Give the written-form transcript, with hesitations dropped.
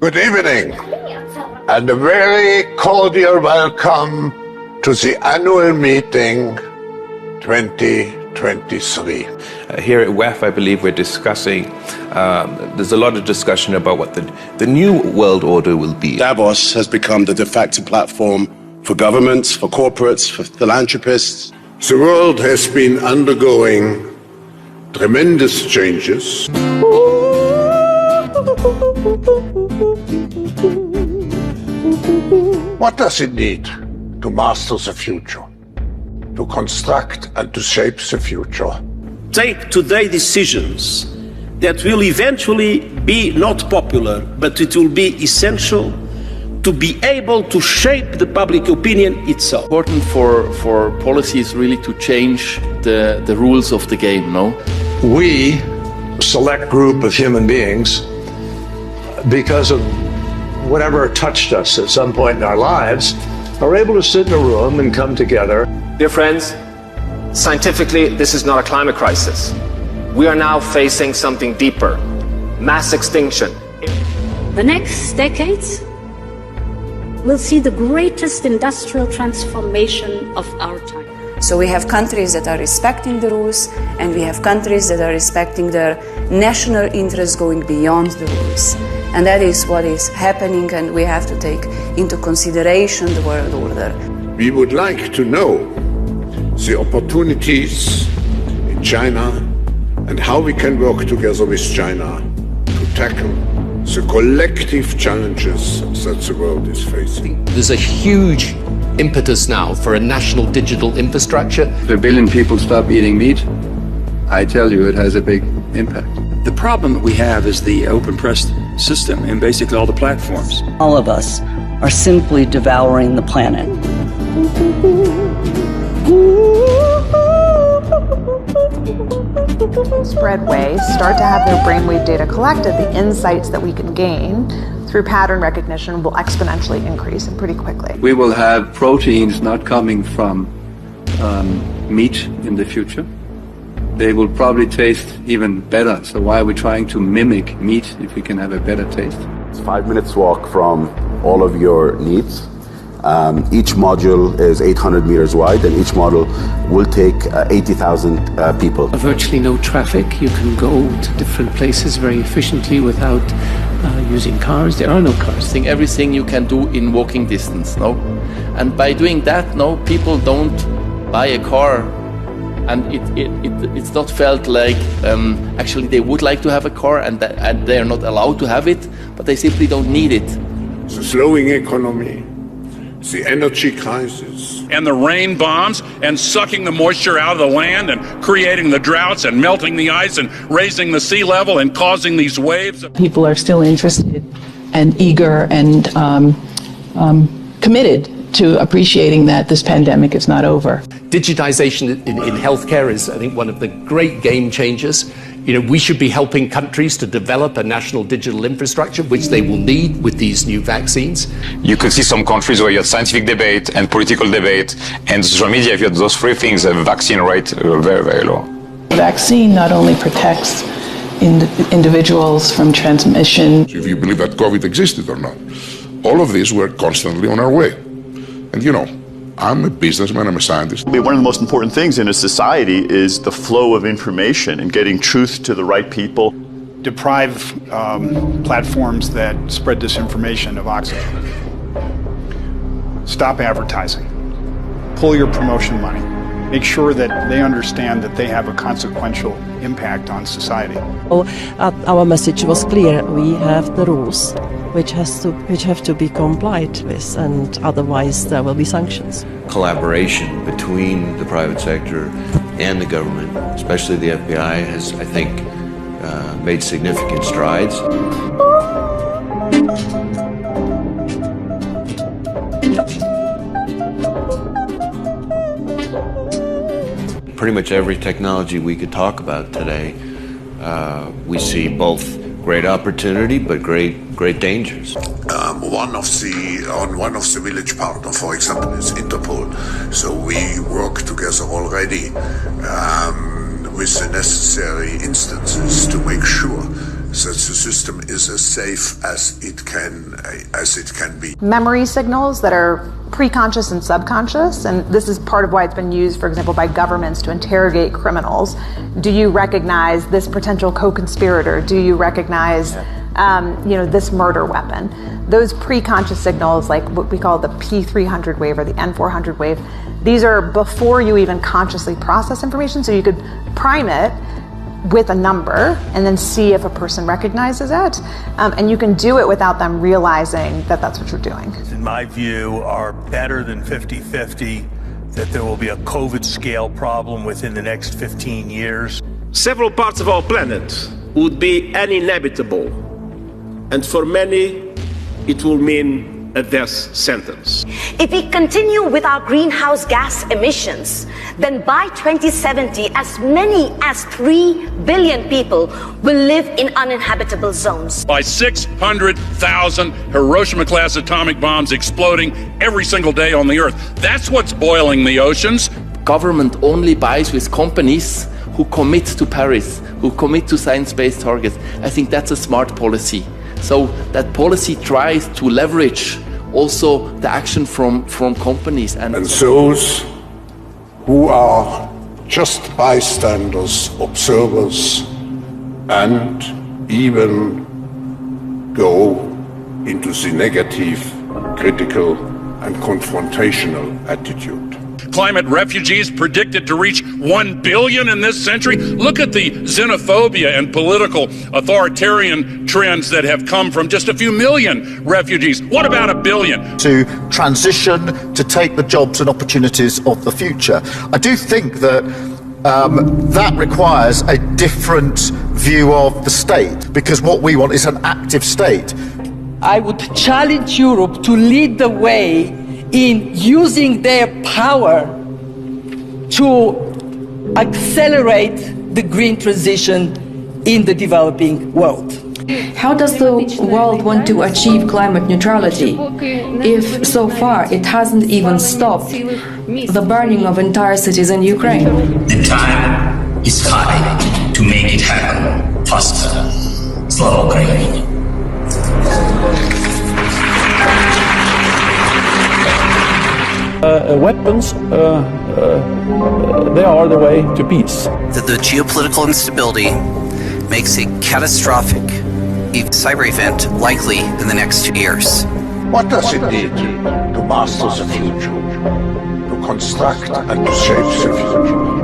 Good evening, and a very cordial welcome to the annual meeting 2023. Here at WEF, I believe we're discussing, there's a lot of discussion about what the new world order will be. Davos has become the de facto platform for governments, for corporates, for philanthropists. The world has been undergoing tremendous changes. What does it need to master the future, to construct and to shape the future? Take today decisions that will eventually be not popular, but it will be essential to be able to shape the public opinion itself. Important for policies really to change the rules of the game, no? We, select group of human beings, because of whatever touched us at some point in our lives, are able to sit in a room and come together. Dear friends, scientifically, this is not a climate crisis. We are now facing something deeper, mass extinction. The next decades will see the greatest industrial transformation of our time. So we have countries that are respecting the rules, and we have countries that are respecting their national interests going beyond the rules. And that is what is happening, and we have to take into consideration the world order. We would like to know the opportunities in China and how we can work together with China to tackle the collective challenges that the world is facing. There's a huge impetus now for a national digital infrastructure. If a billion people stop eating meat, I tell you it has a big impact. The problem we have is the open press system and basically all the platforms. All of us are simply devouring the planet. Spread ways start to have their brainwave data collected, the insights that we can gain through pattern recognition will exponentially increase and pretty quickly. We will have proteins not coming from meat in the future. They will probably taste even better. So why are we trying to mimic meat if we can have a better taste? It's 5 minutes walk from all of your needs. Each module is 800 meters wide, and each module will take 80,000 people. Virtually no traffic. You can go to different places very efficiently without using cars. There are no cars. Everything you can do in walking distance, no? And by doing that, no, people don't buy a car, and it's not felt like actually they would like to have a car and they are not allowed to have it, but they simply don't need it. The slowing economy, the energy crisis, and the rain bombs, and sucking the moisture out of the land and creating the droughts and melting the ice and raising the sea level and causing these waves. People are still interested and eager and committed to appreciating that this pandemic is not over. Digitization in healthcare is, I think, one of the great game changers. You know, we should be helping countries to develop a national digital infrastructure, which they will need with these new vaccines. You could see some countries where you have scientific debate and political debate, and social media, if you have those three things, the vaccine rate very, very low. The vaccine not only protects individuals from transmission. If you believe that COVID existed or not, all of these were constantly on our way. And you know, I'm a businessman, I'm a scientist. One of the most important things in a society is the flow of information and getting truth to the right people. Deprive platforms that spread disinformation of oxygen. Stop advertising. Pull your promotion money. Make sure that they understand that they have a consequential impact on society. Our message was clear. We have the rules which have to be complied with, and otherwise there will be sanctions. Collaboration between the private sector and the government, especially the FBI, has, I think, made significant strides. Pretty much every technology we could talk about today, we see both great opportunity but great dangers. One of the village partners, for example, is Interpol. So we work together already with the necessary instances to make sure that the system is as safe as it can be. Memory signals that are preconscious and subconscious, and this is part of why it's been used, for example, by governments to interrogate criminals. Do you recognize this potential co-conspirator? Do you recognize this murder weapon? Those preconscious signals, like what we call the P300 wave or the N400 wave, these are before you even consciously process information, so you could prime it with a number and then see if a person recognizes it. And you can do it without them realizing that that's what you're doing. In my view, are better than 50-50, that there will be a COVID scale problem within the next 15 years. Several parts of our planet would be uninhabitable, and for many, it will mean a death sentence. If we continue with our greenhouse gas emissions, then by 2070, as many as 3 billion people will live in uninhabitable zones. By 600,000 Hiroshima-class atomic bombs exploding every single day on the Earth. That's what's boiling the oceans. Government only buys with companies who commit to Paris, who commit to science-based targets. I think that's a smart policy. So that policy tries to leverage also the action from companies. And those who are just bystanders, observers, and even go into the negative, critical, and confrontational attitude. Climate refugees predicted to reach 1 billion in this century. Look at the xenophobia and political authoritarian trends that have come from just a few million refugees. What about 1 billion? To transition, to take the jobs and opportunities of the future. I do think that that requires a different view of the state, because what we want is an active state. I would challenge Europe to lead the way in using their power to accelerate the green transition in the developing world. How does the world want to achieve climate neutrality if so far it hasn't even stopped the burning of entire cities in Ukraine? The time is high to make it happen faster. Slava Ukraini. Weapons, they are the way to peace. The geopolitical instability makes a catastrophic cyber event likely in the next 2 years. What does it need to master the future, to construct and to shape the future?